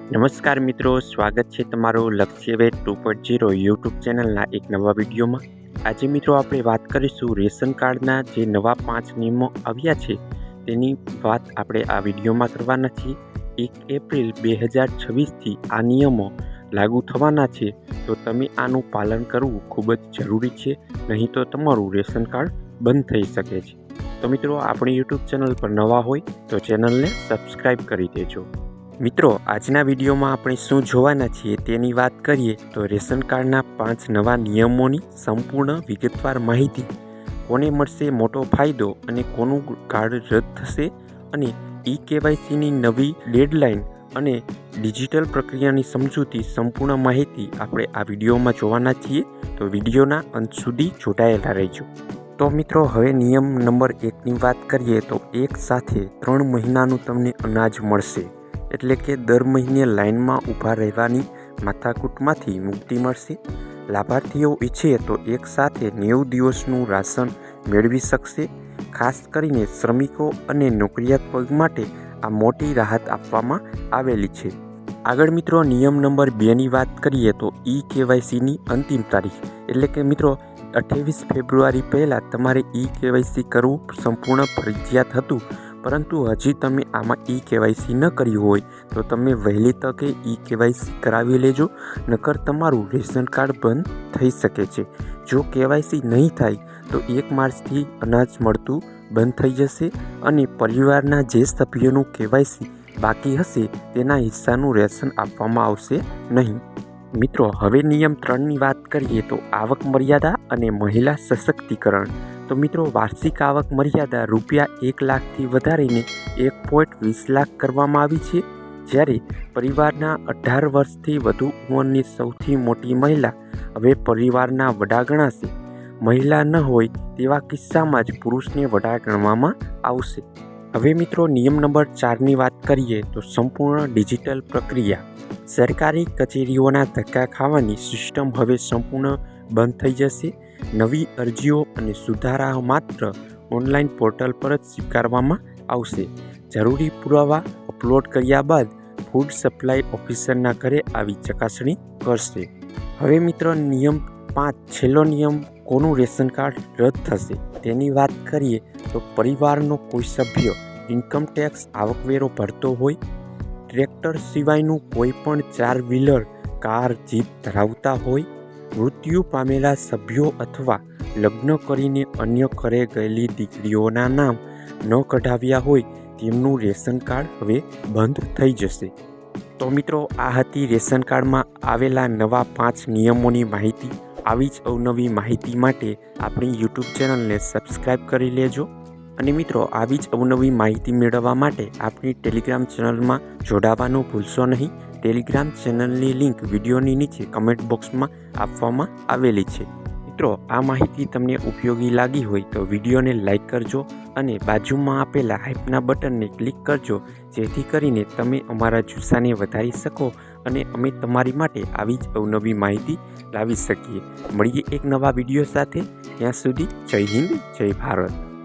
નમસ્કાર મિત્રો, સ્વાગત છે તમારું લક્ષ્ય વેટ 2.0 યુટ્યુબ ચેનલના એક નવા વિડીયોમાં। આજે મિત્રો આપણે વાત કરીશું રેશન કાર્ડના જે નવા 5 નિયમો આવ્યા છે તેની વાત આપણે આ વિડીયોમાં કરવાના છીએ। 1 એપ્રિલ 2026થી આ નિયમો લાગુ થવાના છે, તો તમે આનું પાલન કરવું ખૂબ જ જરૂરી છે, નહીં તો તમારું રેશન કાર્ડ બંધ થઈ શકે છે। તો મિત્રો, આપણી યુટ્યુબ ચેનલ પર નવા હોય તો ચેનલને સબસ્ક્રાઈબ કરી દેજો। મિત્રો, આજના વિડીયોમાં આપણે શું જોવાના છીએ તેની વાત કરીએ તો રેશન કાર્ડના 5 નવા નિયમોની સંપૂર્ણ વિગતવાર માહિતી, કોને મળશે મોટો ફાયદો અને કોનું કાર્ડ રદ થશે, અને KYCની નવી ડેડલાઇન અને ડિજિટલ પ્રક્રિયાની સમજૂતી સંપૂર્ણ માહિતી આપણે આ વિડીયોમાં જોવાના છીએ, તો વિડીયોના અંત સુધી જોડાયેલા રહેજો। તો મિત્રો, હવે નિયમ નંબર 1ની વાત કરીએ તો એક સાથે 3 મહિનાનું તમને અનાજ મળશે, એટલે કે દર મહિને લાઇનમાં ઊભા રહેવાની માથાકૂટમાંથી મુક્તિ મળશે। લાભાર્થીઓ ઈચ્છે તો એક સાથે 90 દિવસનું રાશન મેળવી શકશે। ખાસ કરીને શ્રમિકો અને નોકરિયાત વર્ગ માટે આ મોટી રાહત આપવામાં આવેલી છે। આગળ મિત્રો, નિયમ નંબર 2ની વાત કરીએ તો KYCની અંતિમ તારીખ, એટલે કે મિત્રો 28 ફેબ્રુઆરી પહેલાં તમારે KYC કરવું સંપૂર્ણ ફરજિયાત હતું, પરંતુ હજી તમે આમાં KYC ન કર્યું હોય તો તમે વહેલી તકે KYC કરાવી લેજો, નકર તમારું રેશન કાર્ડ બંધ થઈ શકે છે। જો KYC નહીં થાય તો 1 માર્ચથી અનાજ મળતું બંધ થઈ જશે અને પરિવારના જે સભ્યોનું KYC બાકી હશે તેના હિસ્સાનું રેશન આપવામાં આવશે નહીં। મિત્રો, હવે નિયમ 3ની વાત કરીએ તો આવક મર્યાદા અને મહિલા સશક્તિકરણ। તો મિત્રો, વાર્ષિક આવક મર્યાદા ₹1 લાખથી વધારીને 1.20 લાખ કરવામાં આવી છે, જ્યારે પરિવારના 18 વર્ષથી વધુ ઉંમરની સૌથી મોટી મહિલા હવે પરિવારના વડા ગણાશે। મહિલા ન હોય તેવા કિસ્સામાં જ પુરુષને વડા ગણવામાં આવશે। હવે મિત્રો, નિયમ નંબર 4ની વાત કરીએ તો સંપૂર્ણ ડિજિટલ પ્રક્રિયા। સરકારી કચેરીઓના ધક્કા ખાવાની સિસ્ટમ હવે સંપૂર્ણ બંધ થઈ જશે। નવી અરજીઓ અને સુધારા માત્ર ઓનલાઈન પોર્ટલ પર જ સ્વીકારવામાં આવશે। જરૂરી પુરાવા અપલોડ કર્યા બાદ ફૂડ સપ્લાય ઓફિસરના ઘરે આવી ચકાસણી કરશે। હવે મિત્રો, નિયમ 5 છેલ્લો નિયમ, કોનું રેશન કાર્ડ રદ થશે તેની વાત કરીએ તો પરિવારનો કોઈ સભ્ય ઇન્કમટેક્સ આવકવેરો ભરતો હોય, ટ્રેક્ટર સિવાયનું કોઈ પણ 4 વ્હીલર કાર જીપ ધરાવતા હોય, મૃત્યુ પામેલા સભ્યો અથવા લગ્ન કરીને અન્ય ઘરે ગયેલી દીકરીઓના નામ ન કઢાવ્યા હોય તેમનું રેશન કાર્ડ હવે બંધ થઈ જશે। તો મિત્રો, આ હતી રેશન કાર્ડમાં આવેલા નવા 5 નિયમોની માહિતી। આવી જ અવનવી માહિતી માટે આપણી યુટ્યુબ ચેનલને સબસ્ક્રાઈબ કરી લેજો, અને મિત્રો, આવી જ અવનવી માહિતી મેળવવા માટે આપણી ટેલિગ્રામ ચેનલમાં જોડાવાનું ભૂલશો નહીં। ટેલિગ્રામ ચેનલની લિંક વિડીયોની નીચે કમેન્ટ બોક્સમાં આપવામાં આવેલી છે। મિત્રો, આ માહિતી તમને ઉપયોગી લાગી હોય તો વિડીયોને લાઈક કરજો અને બાજુમાં આપેલા હાઈપના બટનને ક્લિક કરજો, જેથી કરીને તમે અમારા જુસ્સાને વધારી શકો અને અમે તમારી માટે આવી જ અવનવી માહિતી લાવી શકીએ। મળીએ એક નવા વિડીયો સાથે, ત્યાં સુધી જય હિન્દ, જય ભારત।